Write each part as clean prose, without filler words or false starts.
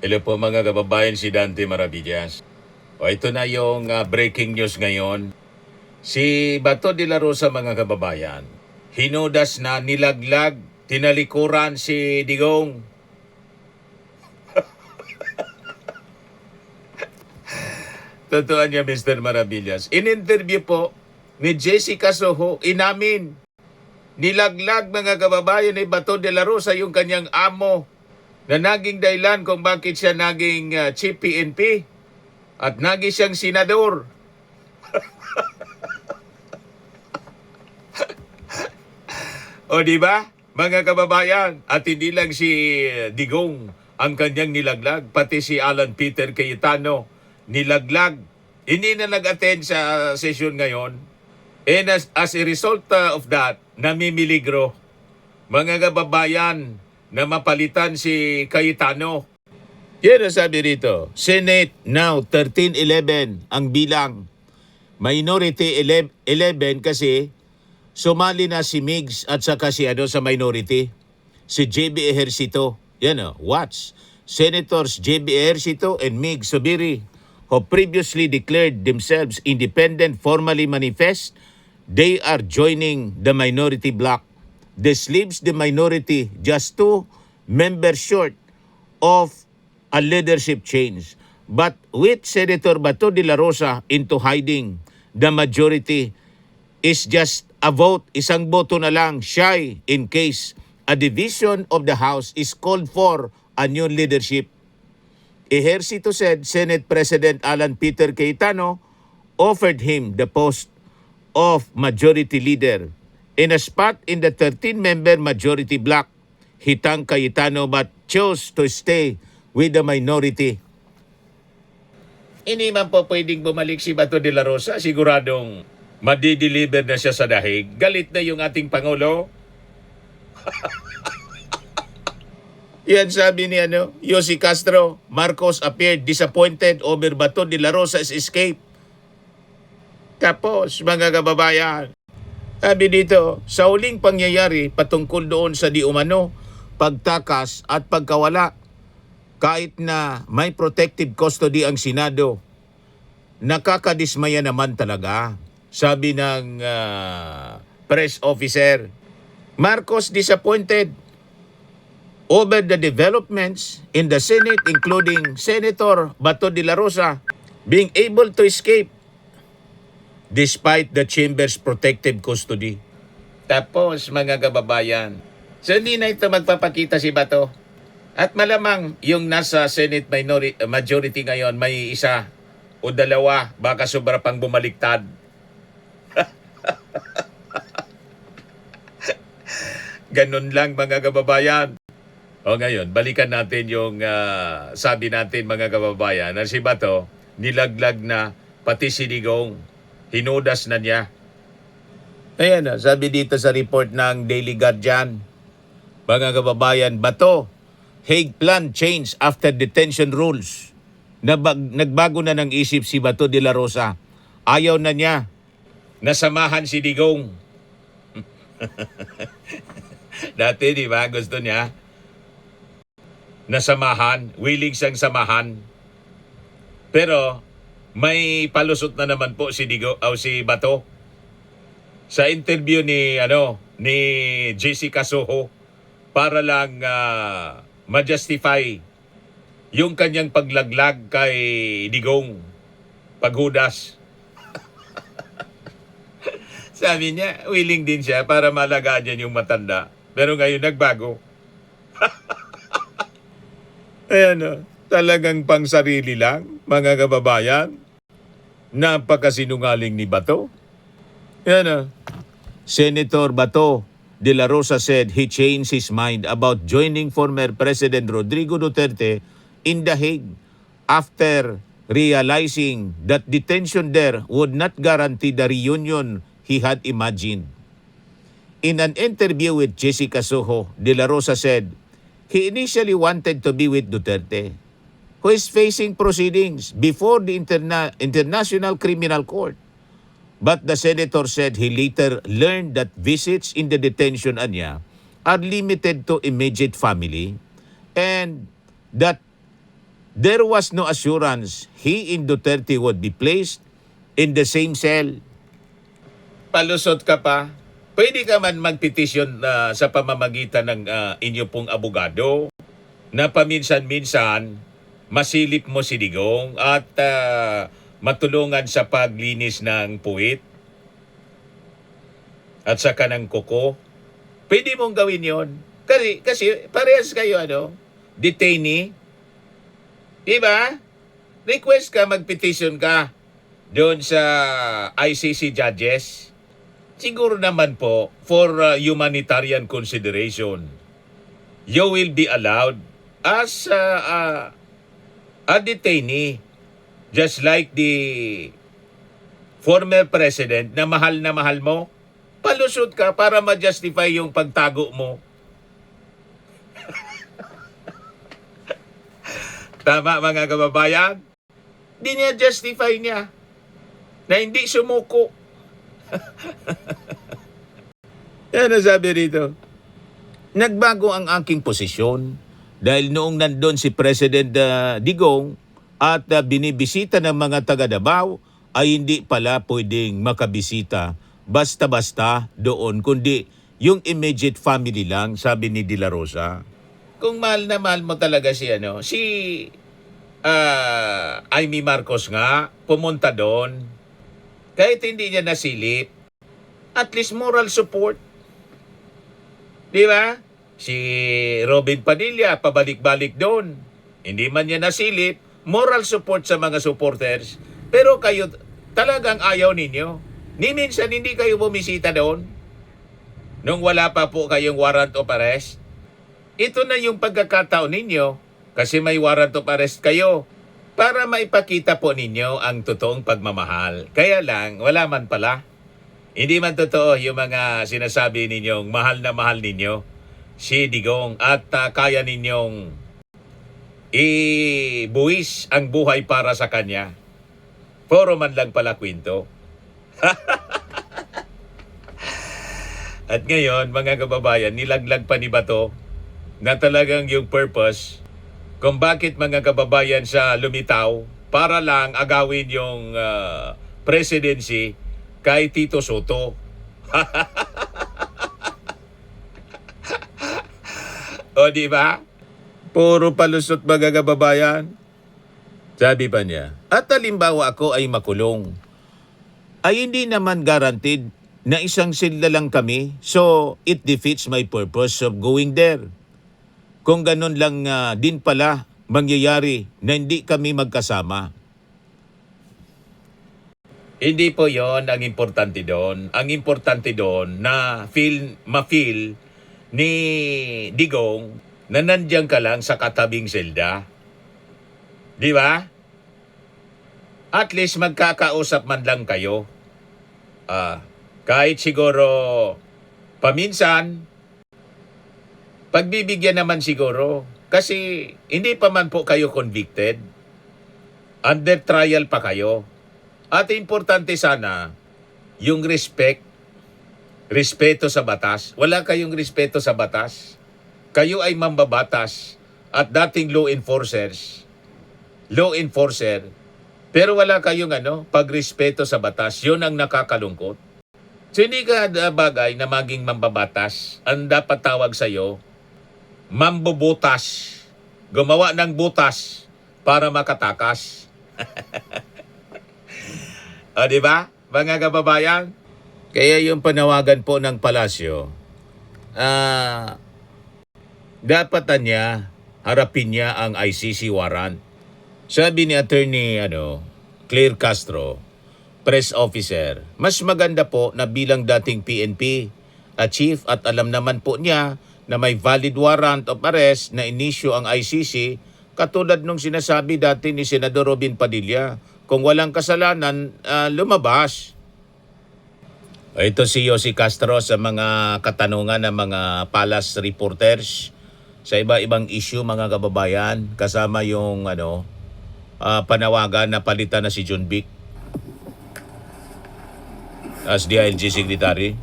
Hello po mga kababayan, si Dante Maravillas. O ito na yung breaking news ngayon. Si Bato de la Rosa mga kababayan, hinudas na nilaglag, tinalikuran si Digong. Totoo niya Mr. Maravillas. In-interview po ni Jessica Soho, inamin, nilaglag mga kababayan ni Bato de la Rosa yung kanyang amo na naging dahilan kung bakit siya naging chief PNP at naging siyang senador. O di ba? Mga kababayan, at hindi lang si Digong ang kanyang nilaglag, pati si Alan Peter Cayetano nilaglag. Hindi na nag-attend sa session ngayon. And as a result of that, namimiligro mga kababayan na mapalitan si Cayetano. Yan ang sabi rito, Senate now 13-11 ang bilang. Minority 11 kasi sumali na si Migs at saka si sa minority. Si JB Ejercito. Yan watch. Senators JB Ejercito and Migs Subiri who previously declared themselves independent formally manifest, they are joining the minority bloc. This leaves the minority just 2 members short of a leadership change. But with Senator Bato de la Rosa into hiding, the majority is just a vote, isang boto na lang shy in case a division of the House is called for a new leadership. Ejercito said Senate President Alan Peter Cayetano offered him the post of majority leader in a spot in the 13-member majority bloc. He thanked Cayetano but chose to stay with the minority. Hindi man po pwedeng bumalik si Bato de la Rosa, siguradong madideliver na siya sa dahig. Galit na yung ating Pangulo. Yan sabi ni Yossi Castro, Marcos appeared disappointed over Bato de la Rosa's escape. Tapos, mga kababayan, sabi dito, sa huling pangyayari patungkol doon sa di umano, pagtakas at pagkawala, kahit na may protective custody ang Senado, nakakadismaya naman talaga, sabi ng press officer. Marcos disappointed over the developments in the Senate, including Senator Bato de la Rosa being able to escape despite the chamber's protective custody. Tapos, mga kababayan, so hindi na ito magpapakita si Bato. At malamang yung nasa Senate majority ngayon, may isa o dalawa, baka sobra pang bumaliktad. Ganun lang mga kababayan. O ngayon, balikan natin yung sabi natin mga kababayan na si Bato, nilaglag na pati si Digong, hinudas na niya. Ayan sabi dito sa report ng Daily Guardian, mga kababayan, Bato, Hague plan change after detention rules. Nagbago na ng isip si Bato de la Rosa. Ayaw na niya. Nasamahan si Digong. Dati, di ba? Gusto niya nasamahan, willing siyang samahan. Pero may palusot na naman po si si Bato. Sa interview ni Jessica Soho para lang ma-justify yung kanyang paglaglag kay Digong, paghudas. Sabi niya, willing din siya para malagaan niya yung matanda. Pero ngayon nagbago. Ayan talagang pang sarili lang, mga kababayan. Napakasinungaling ni Bato. Ayan Senator Bato de la Rosa said he changed his mind about joining former President Rodrigo Duterte in The Hague after realizing that detention there would not guarantee the reunion he had imagined. In an interview with Jessica Soho, de la Rosa said he initially wanted to be with Duterte, who is facing proceedings before the International Criminal Court. But the senator said he later learned that visits in the detention are limited to immediate family and that there was no assurance he and Duterte would be placed in the same cell. Palusot ka pa. Pwede ka man magpetisyon sa pamamagitan ng inyo pong abogado na paminsan-minsan masilip mo si Digong at matulungan sa paglinis ng puwit at sa kanang kuko. Pwede mong gawin yon. Kasi parehas kayo detainee. Diba? Request ka, magpetition ka doon sa ICC judges. Siguro naman po, for humanitarian consideration, you will be allowed as a detainee. Just like the former president na mahal mo, palusot ka para ma-justify yung pagtago mo. Tama mga kababayan? Di niya justify niya na hindi sumuko. Yan ang sabi rito. Nagbago ang aking posisyon dahil noong nandun si President Digong at binibisita ng mga taga Davao ay hindi pala pwedeng makabisita basta-basta doon kundi yung immediate family lang, sabi ni De La Rosa. Kung mahal na mahal mo talaga si Amy Marcos nga, pumunta doon. Kahit hindi niya nasilip, at least moral support. Di ba? Si Robin Padilla, pabalik-balik doon. Hindi man niya nasilip, moral support sa mga supporters. Pero kayo, talagang ayaw ninyo. Ni minsan hindi kayo bumisita doon. Nung wala pa po kayong warrant of arrest. Ito na yung pagkakataon ninyo kasi may warrant of arrest kayo para maipakita po ninyo ang totoong pagmamahal. Kaya lang, wala man pala. Hindi man totoo yung mga sinasabi ninyong mahal na mahal ninyo si Digong at kaya ninyong ibuwis ang buhay para sa kanya. Puro man lang pala kwento. At ngayon, mga kababayan, nilaglag pa ni Bato na talagang yung purpose kung bakit mga kababayan sa lumitaw para lang agawin yung presidency kay Tito Soto. O di ba? Puro palusot mga kababayan. Sabi pa niya, at halimbawa ako ay makulong, ay hindi naman guaranteed na isang sila lang kami, so it defeats my purpose of going there. Kung ganun lang din pala mangyayari na hindi kami magkasama. Hindi po yon ang importante doon. Ang importante doon na ma-feel ni Digong na nandiyan ka lang sa katabing selda. Di ba? At least magkakausap man lang kayo. Kahit siguro paminsan, pagbibigyan naman siguro. Kasi hindi pa man po kayo convicted. Under trial pa kayo. At importante sana, yung respeto sa batas. Wala kayong respeto sa batas. Kayo ay mambabatas at dating law enforcer. Pero wala kayong pagrespeto sa batas. Yun ang nakakalungkot. So hindi ka bagay na maging mambabatas. Ang dapat tawag sa'yo, mambubutas. Gumawa ng butas para makatakas. O diba, mga kababayan? Kaya yung panawagan po ng palasyo, dapat niya, harapin niya ang ICC warrant. Sabi ni Attorney Claire Castro, press officer, mas maganda po na bilang dating PNP chief at alam naman po niya na may valid warrant of arrest na inisyu ang ICC katulad nung sinasabi dati ni Senador Robin Padilla. Kung walang kasalanan, lumabas. Ito si Yossi Castro sa mga katanungan ng mga Palace reporters sa iba-ibang issue mga kababayan kasama yung panawagan na palitan na si John Vic as DILG Secretary.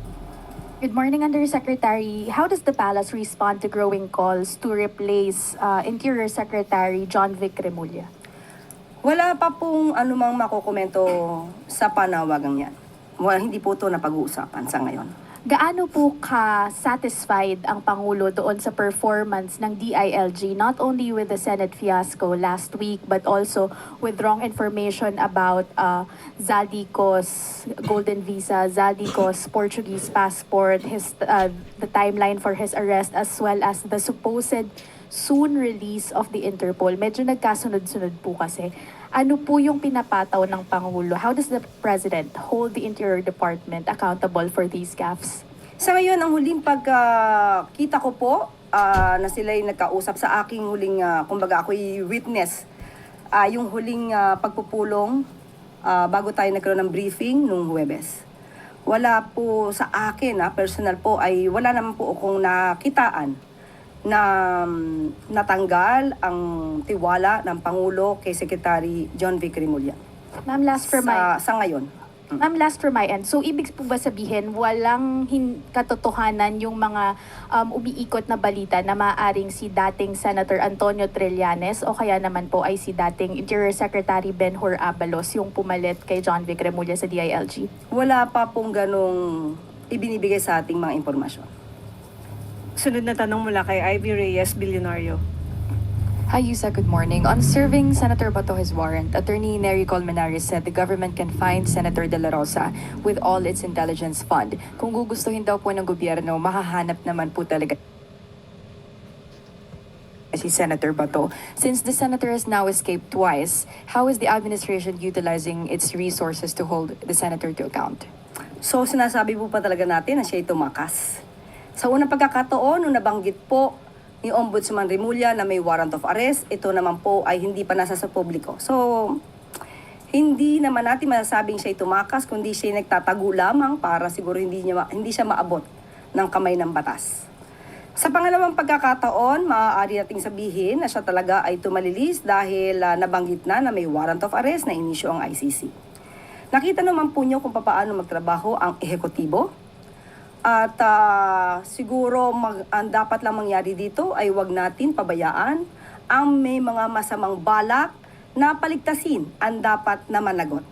Good morning, Undersecretary. How does the palace respond to growing calls to replace Interior Secretary John Vic Remulla? Wala pa pong anumang makukomento sa panawagang yan. Hindi po ito napag-uusapan sa ngayon. Gaano po ka-satisfied ang Pangulo doon sa performance ng DILG, not only with the Senate fiasco last week, but also with wrong information about Zaldico's golden visa, Zaldico's Portuguese passport, the timeline for his arrest, as well as the supposed soon release of the Interpol? Medyo nagkasunod-sunod po kasi. Ano po yung pinapataw ng Pangulo? How does the President hold the Interior Department accountable for these gaffes? Sa ngayon, ang huling pagkita ko po na sila'y nagkausap sa aking huling, kumbaga ako'y witness, yung huling pagpupulong bago tayo nagkaroon ng briefing nung Huwebes. Wala po sa akin, personal po, ay wala naman po akong nakitaan na natanggal ang tiwala ng Pangulo kay Secretary John Vic Remulla. Ma'am, last for my... Sa ngayon. Ma'am, last for my end. So, ibig po ba sabihin, walang katotohanan yung mga umiikot na balita na maaaring si dating Senator Antonio Trillanes o kaya naman po ay si dating Interior Secretary Benhur Abalos yung pumalit kay John Vic Remulla sa DILG? Wala pa pong ganong ibinibigay sa ating mga impormasyon. Sunod na tanong mula kay Ivy Reyes, Bilyonaryo. Hi, Yusa. Good morning. On serving Senator Bato his warrant, Attorney Nery Colmenares said the government can find Senator De La Rosa with all its intelligence fund. Kung gugustuhin daw po ng gobyerno, mahahanap naman po talaga si Senator Bato. Since the senator has now escaped twice, how is the administration utilizing its resources to hold the senator to account? So sinasabi po pa talaga natin na siya'y tumakas. Sa unang pagkakataon, nung nabanggit po ni Ombudsman Remulla na may warrant of arrest, ito naman po ay hindi pa nasa sa publiko. So, hindi naman natin masasabing siya'y tumakas, kundi siya'y nagtatago lamang para siguro hindi siya maabot ng kamay ng batas. Sa pangalawang pagkakataon, maaari nating sabihin na siya talaga ay tumalilis dahil nabanggit na may warrant of arrest na inisyo ang ICC. Nakita naman po niyo kung paano magtrabaho ang ehekutibo. At siguro ang dapat lang mangyari dito ay wag natin pabayaan ang may mga masamang balak na paligtasin ang dapat na managot.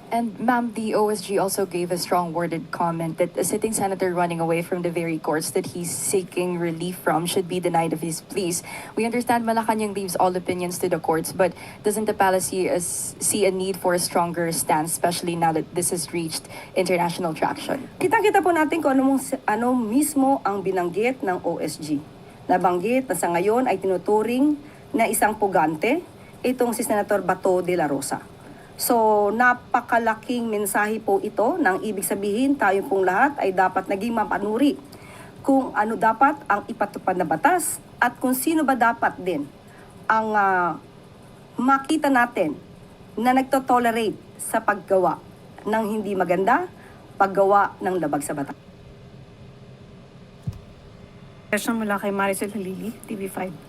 And ma'am, the OSG also gave a strong worded comment that a sitting senator running away from the very courts that he's seeking relief from should be denied of his pleas. We understand Malacanang leaves all opinions to the courts, but doesn't the palace see a need for a stronger stance, especially now that this has reached international traction? Kita-kita po natin kung ano mismo ang binanggit ng OSG. Nabanggit na sa ngayon ay tinuturing na isang pugante itong si Senator Bato de la Rosa. So, napakalaking mensahe po ito nang ibig sabihin tayo pong lahat ay dapat naging mapanuri kung ano dapat ang ipatupad na batas at kung sino ba dapat din ang makita natin na nagtotolerate sa paggawa ng hindi maganda, paggawa ng labag sa batas. Question mula kay Maricel Halili, TV5.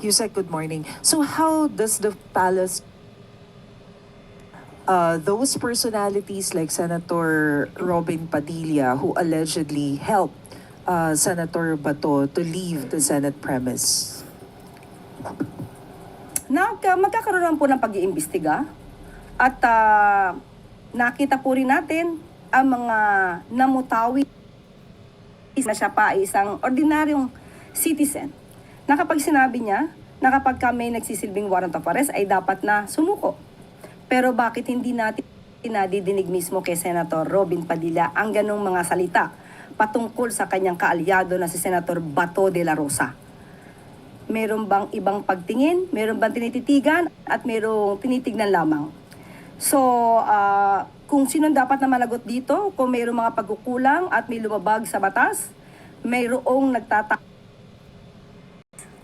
Yusek, good morning. So how does the palace, those personalities like Senator Robin Padilla, who allegedly helped Senator Bato to leave the Senate premise? Magkakaroon po ng pag-iimbestiga at nakita po rin natin ang mga namutawi na siya pa ay isang ordinaryong citizen na kapag sinabi niya na kapag may nagsisilbing warrant of arrest ay dapat na sumuko. Pero bakit hindi natin nadidinig mismo kay Senator Robin Padilla ang ganong mga salita patungkol sa kanyang kaalyado na si Senator Bato de la Rosa? Meron bang ibang pagtingin? Meron bang tinititigan? At merong tinitignan lamang? So, kung sino dapat na managot dito, kung mayroong mga pagkukulang at may lumabag sa batas, mayroong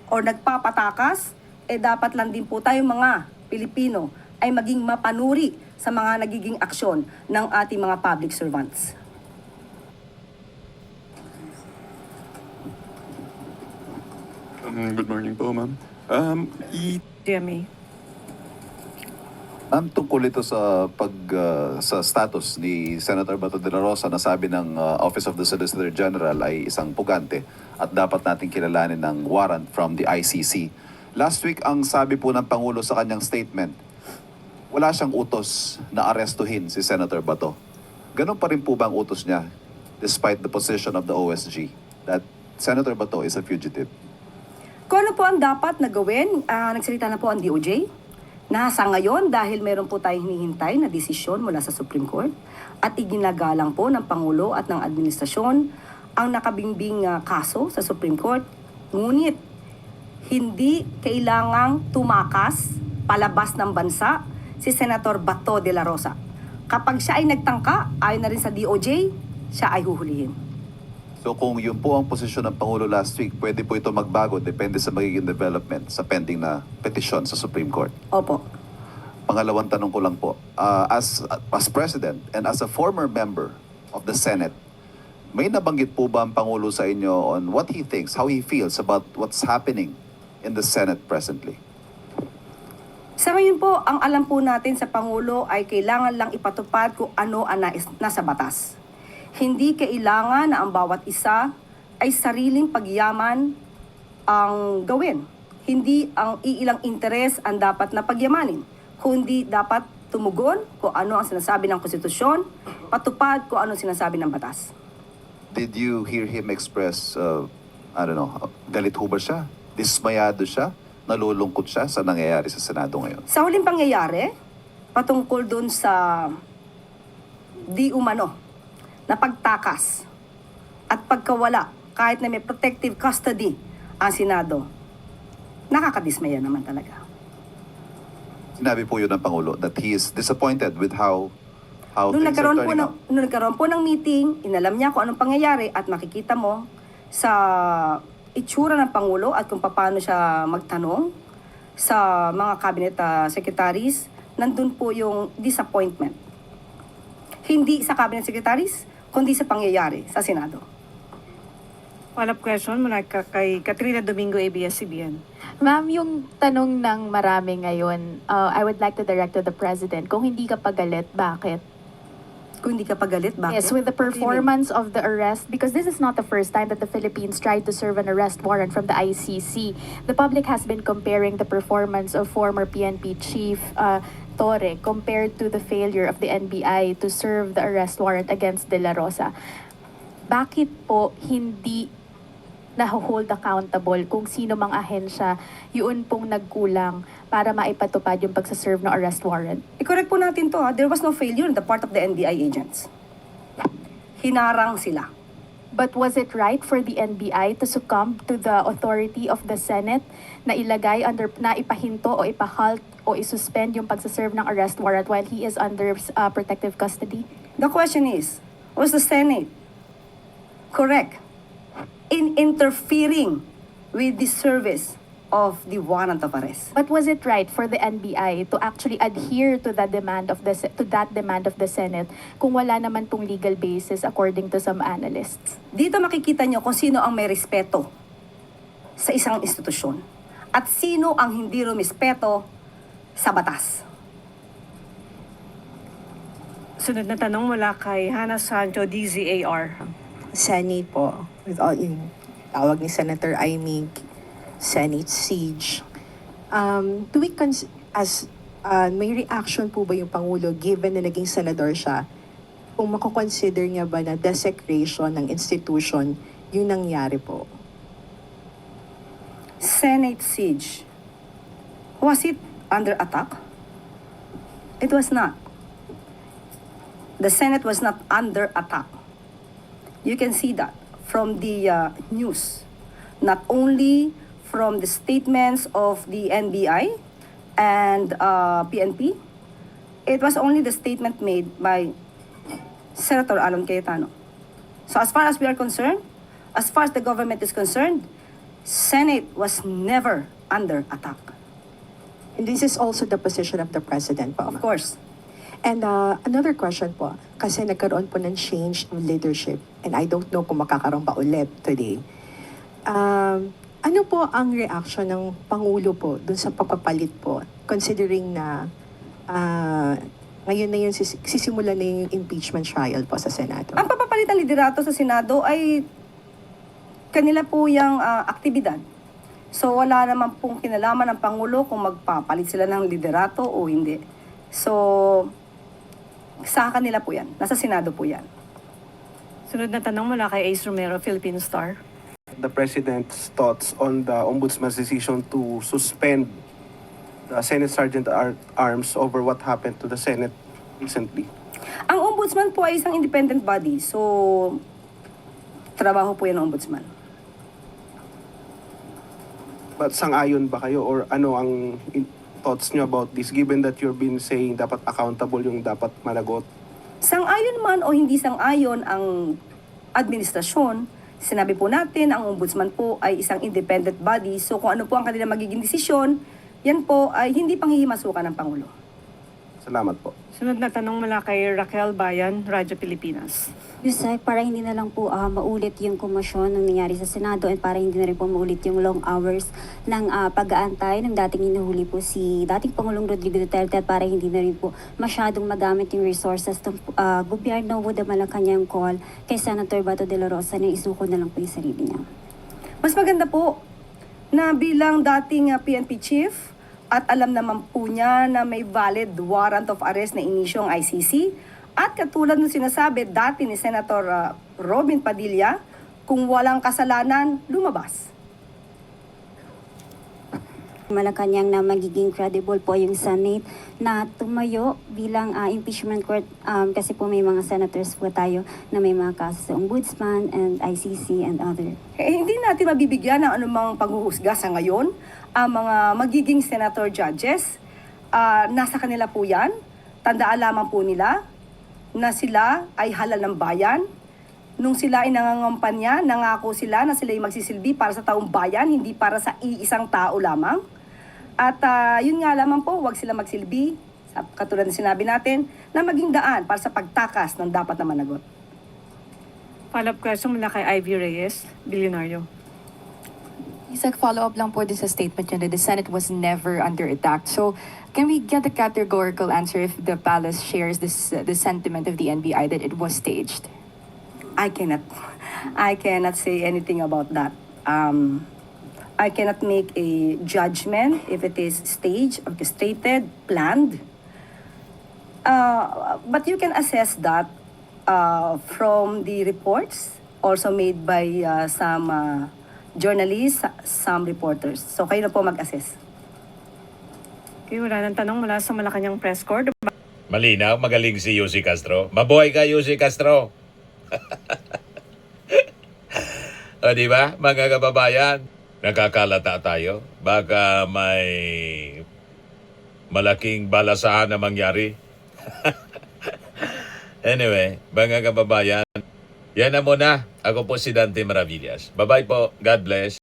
nagpapatakas, dapat lang din po tayong mga Pilipino ay maging mapanuri sa mga nagiging aksyon ng ating mga public servants. Good morning po, ma'am. GMA. Tungkol ito sa sa status ni Senator Bato de la Rosa na sabi ng Office of the Solicitor General ay isang pugante at dapat nating kilalanin ng warrant from the ICC. Last week, ang sabi po ng Pangulo sa kanyang statement, wala siyang utos na arestuhin si Senator Bato. Ganon pa rin po ba ang utos niya despite the position of the OSG that Senator Bato is a fugitive? Kung ano po ang dapat na gawin, nagsalita na po ang DOJ. Nasa ngayon, dahil meron po tayong hinihintay na desisyon mula sa Supreme Court at iginagalang po ng Pangulo at ng Administrasyon ang nakabingbing kaso sa Supreme Court. Ngunit, hindi kailangang tumakas palabas ng bansa si Senator Bato de la Rosa. Kapag siya ay nagtangka, ayon na rin sa DOJ, siya ay huhulihin. So kung yun po ang posisyon ng Pangulo last week, pwede po ito magbago depende sa magiging development sa pending na petisyon sa Supreme Court. Opo. Pangalawang tanong ko lang po, as President and as a former member of the Senate, may nabanggit po ba ang Pangulo sa inyo on what he thinks, how he feels about what's happening in the Senate presently? Sa ngayon po, ang alam po natin sa Pangulo ay kailangan lang ipatupad kung ano ang nasa batas. Hindi kailangan na ang bawat isa ay sariling pagyaman ang gawin. Hindi ang iilang interes ang dapat na pagyamanin, kundi dapat tumugon kung ano ang sinasabi ng konstitusyon, patupad kung ano ang sinasabi ng batas. Did you hear him express, galit ho ba siya? Dismayado siya? Nalulungkot siya sa nangyayari sa Senado ngayon? Sa huling pangyayari, patungkol dun sa di umano na pagtakas at pagkawala kahit na may protective custody ang Senado, nakakadismaya naman talaga. Sinabi po yun ng Pangulo that he is disappointed with how Nung things are nagkaroon turning out. nung nagkaroon po ng meeting, inalam niya kung anong pangyayari at makikita mo sa itsura ng Pangulo at kung paano siya magtanong sa mga cabinet secretaries, nandun po yung disappointment. Hindi sa cabinet secretaries, kundi sa pangyayari sa Senado. Follow-up question mula kay Katrina Domingo, ABS-CBN. Ma'am, yung tanong ng marami ngayon, I would like to direct to the President, kung hindi ka pagalit, bakit? Kung hindi ka pagalit, bakit? Yes, with the performance of the arrest, because this is not the first time that the Philippines tried to serve an arrest warrant from the ICC. The public has been comparing the performance of former PNP Chief Torre compared to the failure of the NBI to serve the arrest warrant against De La Rosa. Bakit po hindi na-hold accountable kung sino mang ahensya yun pong nagkulang para maipatupad yung pagsaserve ng arrest warrant? I-correct po natin to ha. There was no failure on the part of the NBI agents. Hinarang sila. But was it right for the NBI to succumb to the authority of the Senate na ilagay under, na ipahinto o ipahalt o isuspend yung pagsaserve ng arrest warrant while he is under protective custody? The question is, was the Senate correct in interfering with the service of the warrant of arrest? But was it right for the NBI to actually adhere to that demand of the Senate kung wala naman pong legal basis according to some analysts? Dito makikita nyo kung sino ang may respeto sa isang institusyon at sino ang hindi rumispeto sa batas. Sunod na tanong mula kay Hannah Sancho, DZAR. Senate po, with all yung tawag ni Senator Aimee, Senate siege. Do we may reaction po ba yung Pangulo given na naging senador siya? Kung mako-consider niya ba na desecration ng institution yung nangyari po? Senate siege. Was it under attack? It was not. The Senate was not under attack. You can see that from the news, not only from the statements of the NBI and PNP, it was only the statement made by Senator Alan Cayetano. So as far as we are concerned, as far as the government is concerned, Senate was never under attack. And this is also the position of the President po. Of course. And another question po, kasi nagkaroon po ng change in leadership and I don't know kung makakaroon pa ulit today. Ano po ang reaction ng Pangulo po dun sa pagpapalit po considering na ngayon na yun, sisimulan na yung impeachment trial po sa Senado. Ang papapalit ng liderato sa Senado ay kanila po yung aktibidad. So wala naman pong kinalaman ng Pangulo kung magpapalit sila ng liderato o hindi. So sa kanila po yan. Nasa Senado po yan. Sunod na tanong mula kay Ace Romero, Philippine Star. The President's thoughts on the Ombudsman's decision to suspend the Senate Sergeant at Arms over what happened to the Senate recently. Ang Ombudsman po ay isang independent body. So trabaho po yan ng Ombudsman. But sang-ayon ba kayo or ano ang thoughts nyo about this given that you've been saying dapat accountable yung dapat managot? Sang-ayon man o hindi sang-ayon ang administrasyon, sinabi po natin, ang ombudsman po ay isang independent body. So kung ano po ang kanilang magiging desisyon, yan po ay hindi panghihimasukan ng Pangulo. Salamat po. Sunod na tanong mula kay Raquel Bayan, Radyo Pilipinas. Yusek, para hindi na lang po maulit yung komosyon ng nangyari sa Senado at para hindi na rin po maulit yung long hours ng pag-aantay ng dating inuhuli po si dating Pangulong Rodrigo Duterte at para hindi na rin po masyadong magamit yung resources ng gobyerno would the Malacanang call kay Senator Bato de la Rosa na isuko na lang po yung sarili niya. Mas maganda po na bilang dating PNP chief at alam naman po niya na may valid warrant of arrest na inisyong ICC at katulad ng sinasabi dati ni Senator Robin Padilla, kung walang kasalanan, lumabas. Malacanang na magiging credible po yung Senate na tumayo bilang impeachment court kasi po may mga senators po tayo na may mga kaso sa Ombudsman and ICC and other. Hindi natin mabibigyan ng anumang paghuhusga sa ngayon. Ang mga magiging senator judges, nasa kanila po yan. Tandaan lamang po nila na sila ay halal ng bayan. Nung sila ay nangangampanya, nangako sila na sila ay magsisilbi para sa taong bayan, hindi para sa iisang tao lamang. At yun nga lamang po, huwag sila magsilbi, katulad na sinabi natin, na maging daan para sa pagtakas ng dapat na managot. Follow-up question mula kay Ivy Reyes, Bilyonaryo. Isang follow-up lang po din sa statement niya that the Senate was never under attack. So, can we get a categorical answer if the palace shares this the sentiment of the NBI that it was staged? I cannot say anything about that. I cannot make a judgment if it is staged, orchestrated, planned. But you can assess that from the reports also made by some journalists, some reporters. So kayo na po mag-assess. Okay, wala nang tanong mula sa Malacanang Press Corps. Malinaw, magaling si Yussi Castro. Mabuhay ka, Yussi Castro. O, di ba, mga kababayan? Nakakalata tayo. Baka may malaking balasahan na mangyari. Anyway, mga kababayan, yan na muna. Ako po si Dante Maravillas. Bye-bye po. God bless.